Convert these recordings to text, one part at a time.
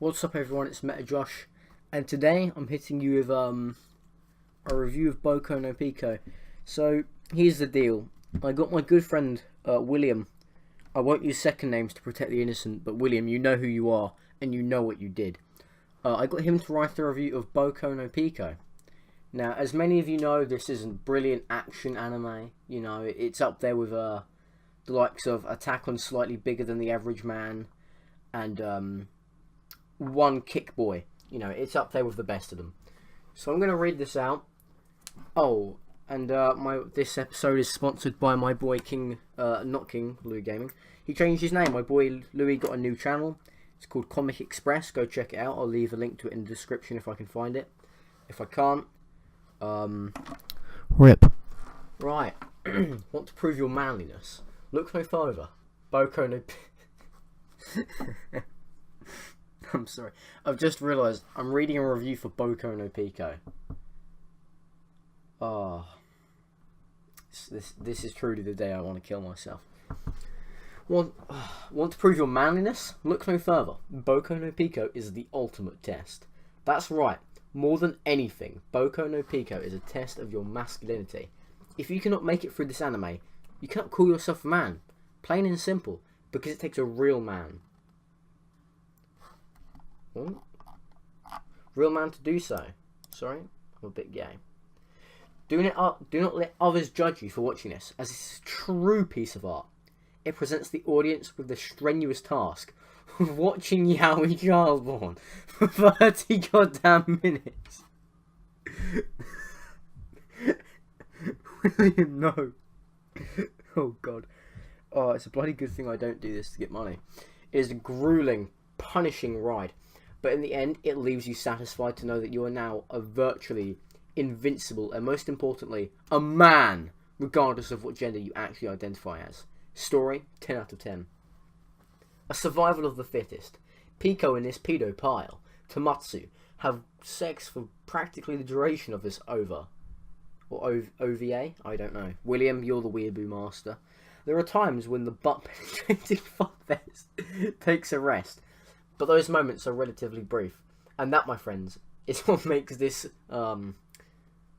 What's up everyone, it's Meta Josh, and today I'm hitting you with a review of Boku No Pico. So, here's the deal. I got my good friend, William. I won't use second names to protect the innocent, but William, you know who you are, and you know what you did. I got him to write a review of Boku No Pico. Now, as many of you know, this is a brilliant action anime. You know, it's up there with the likes of Attack on Slightly Bigger Than the Average Man, and One Kick Boy. You know, it's up there with the best of them. So I'm going to read this out. Oh, and this episode is sponsored by my boy King, not King, Louis Gaming. He changed his name. My boy Louis got a new channel. It's called Comic Express. Go check it out. I'll leave a link to it in the description if I can find it. If I can't, RIP. Right. Want to prove your manliness? Look no further. Boku no... I'm sorry. I've just realised I'm reading a review for Boku no Pico. Oh. This is truly the day I want to kill myself. Want to prove your manliness? Look no further. Boku no Pico is the ultimate test. That's right. More than anything, Boku no Pico is a test of your masculinity. If you cannot make it through this anime, you cannot call yourself a man. Plain and simple. Because it takes a real man. What? Real man to do so. Sorry, I'm a bit gay. Do not let others judge you for watching this, as this is a true piece of art. It presents the audience with the strenuous task of watching Yaoi Childborn for 30 goddamn minutes. William, no. Oh god. Oh, it's a bloody good thing I don't do this to get money. It is a grueling, punishing ride. But in the end, it leaves you satisfied to know that you are now a virtually invincible and, most importantly, a man, regardless of what gender you actually identify as. Story, 10 out of 10. A survival of the fittest. Pico and this pedo pile, Tomatsu, have sex for practically the duration of this OVA. Or OVA? I don't know. William, you're the weeaboo master. There are times when the butt-penetrating fuckfest takes a rest. But those moments are relatively brief, and that, my friends, is what makes this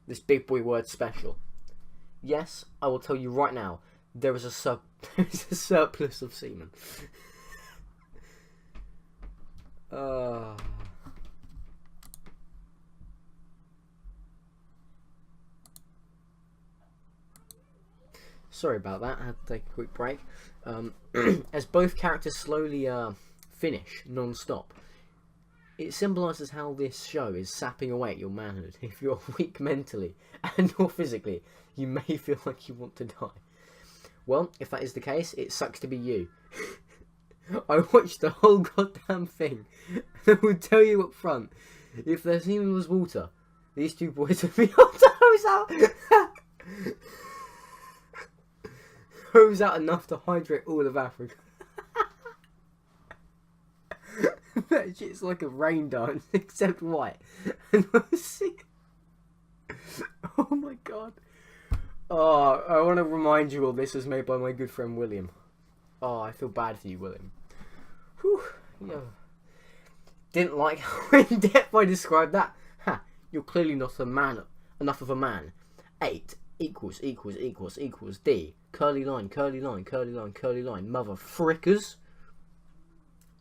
this big boy word special. Yes, I will tell you right now, there is a surplus of semen. Sorry about that. I had to take a quick break. As both characters slowly finish non-stop, it symbolises how this show is sapping away at your manhood. If you're weak mentally and or physically, you may feel like you want to die. Well, if that is the case, it sucks to be you. I watched the whole goddamn thing, and I will tell you up front, if their semen was water, these two boys would be able to hose out enough to hydrate all of Africa. That shit's like a rain dance, except white. And oh my god. Oh, I want to remind you all this was made by my good friend William. Oh, I feel bad for you, William. Whew. Yeah. Didn't like how in depth I described that. Ha, you're clearly not a man, enough of a man. 8 equals D. Curly line, curly line, curly line, curly line. Mother frickers.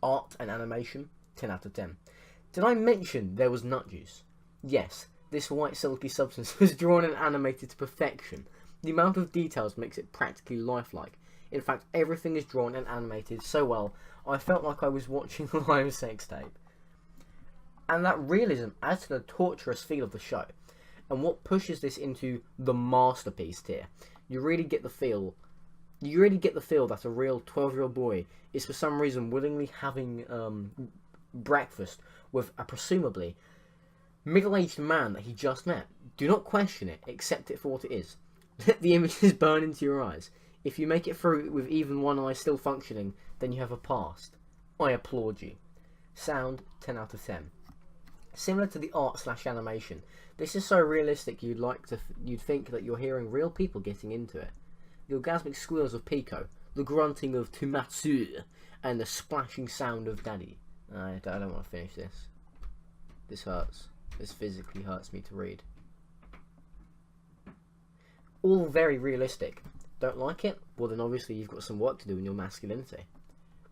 Art and animation, 10 out of 10. Did I mention there was nut juice? Yes, this white silky substance was drawn and animated to perfection. The amount of details makes it practically lifelike. In fact, everything is drawn and animated so well, I felt like I was watching a live sex tape. And that realism adds to the torturous feel of the show. And what pushes this into the masterpiece tier, you really get the feel that a real 12-year-old boy is for some reason willingly having breakfast with a presumably middle-aged man that he just met. Do not question it, accept it for what it is. Let the images burn into your eyes. If you make it through with even one eye still functioning, then you have a past. I applaud you. Sound, 10 out of 10. Similar to the art/animation, this is so realistic you'd think that you're hearing real people getting into it. The orgasmic squeals of Pico, the grunting of Tomatsu, and the splashing sound of Daddy. I don't want to finish this. This hurts. This physically hurts me to read. All very realistic. Don't like it? Well then obviously you've got some work to do in your masculinity.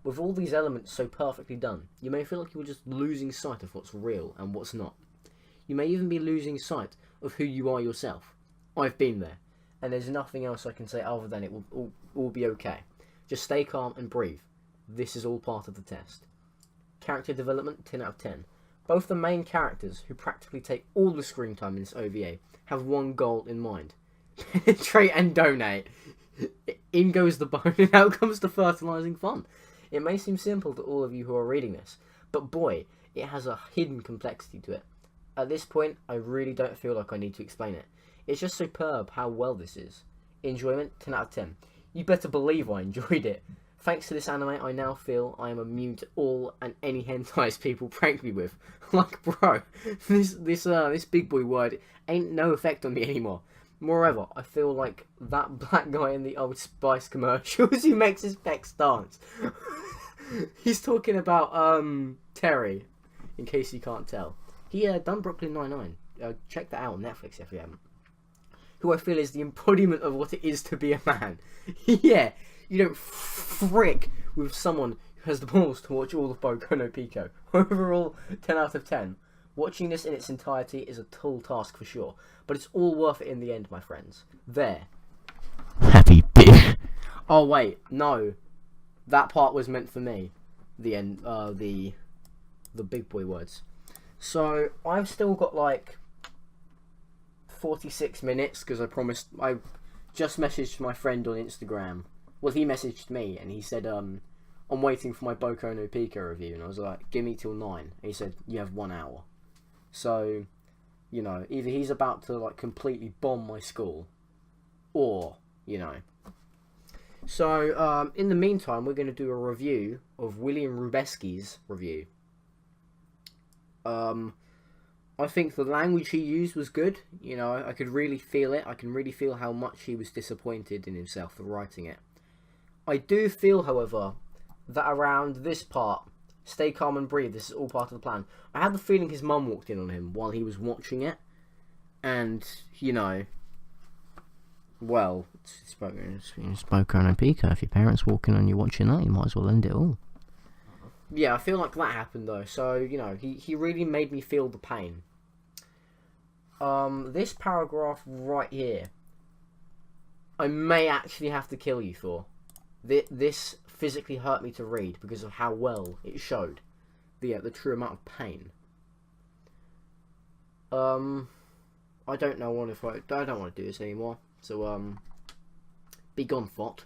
With all these elements so perfectly done, you may feel like you're just losing sight of what's real and what's not. You may even be losing sight of who you are yourself. I've been there, and there's nothing else I can say other than it will all be okay. Just stay calm and breathe. This is all part of the test. Character development, 10 out of 10. Both the main characters, who practically take all the screen time in this OVA, have one goal in mind. Penetrate and donate. In goes the bone and out comes the fertilising fun. It may seem simple to all of you who are reading this, but boy, it has a hidden complexity to it. At this point, I really don't feel like I need to explain it. It's just superb how well this is. Enjoyment, 10 out of 10. You better believe I enjoyed it. Thanks to this anime, I now feel I am immune to all and any hentais people prank me with. Like, bro, this big boy word ain't no effect on me anymore. Moreover, I feel like that black guy in the Old Spice commercials who makes his pecs dance. He's talking about Terry, in case you can't tell. He done Brooklyn Nine-Nine. Check that out on Netflix if you haven't. Who I feel is the embodiment of what it is to be a man. Yeah, you don't frick with someone who has the balls to watch all of Boku No Pico. Overall, 10 out of 10. Watching this in its entirety is a tall task for sure, but it's all worth it in the end, my friends. There. Happy bitch. Oh wait, no. That part was meant for me. The end, the big boy words. So, I've still got like 46 minutes, because I just messaged my friend on Instagram. Well, he messaged me, and he said, I'm waiting for my Boku No Pico review, and I was like, give me till 9. And he said, you have 1 hour. So, you know, either he's about to, like, completely bomb my school, or, you know. So, in the meantime, we're going to do a review of William Rubeski's review. I think the language he used was good. You know, I could really feel it. I can really feel how much he was disappointed in himself for writing it. I do feel, however, that around this part, stay calm and breathe, this is all part of the plan. I had the feeling his mum walked in on him while he was watching it. And, you know, well, it's Boku No Pico. If your parents walking on you watching that, you might as well end it all. Yeah, I feel like that happened though. So, you know, he really made me feel the pain. This paragraph right here, I may actually have to kill you for. This physically hurt me to read because of how well it showed the true amount of pain. I don't know if I don't want to do this anymore. So be gone, Fot.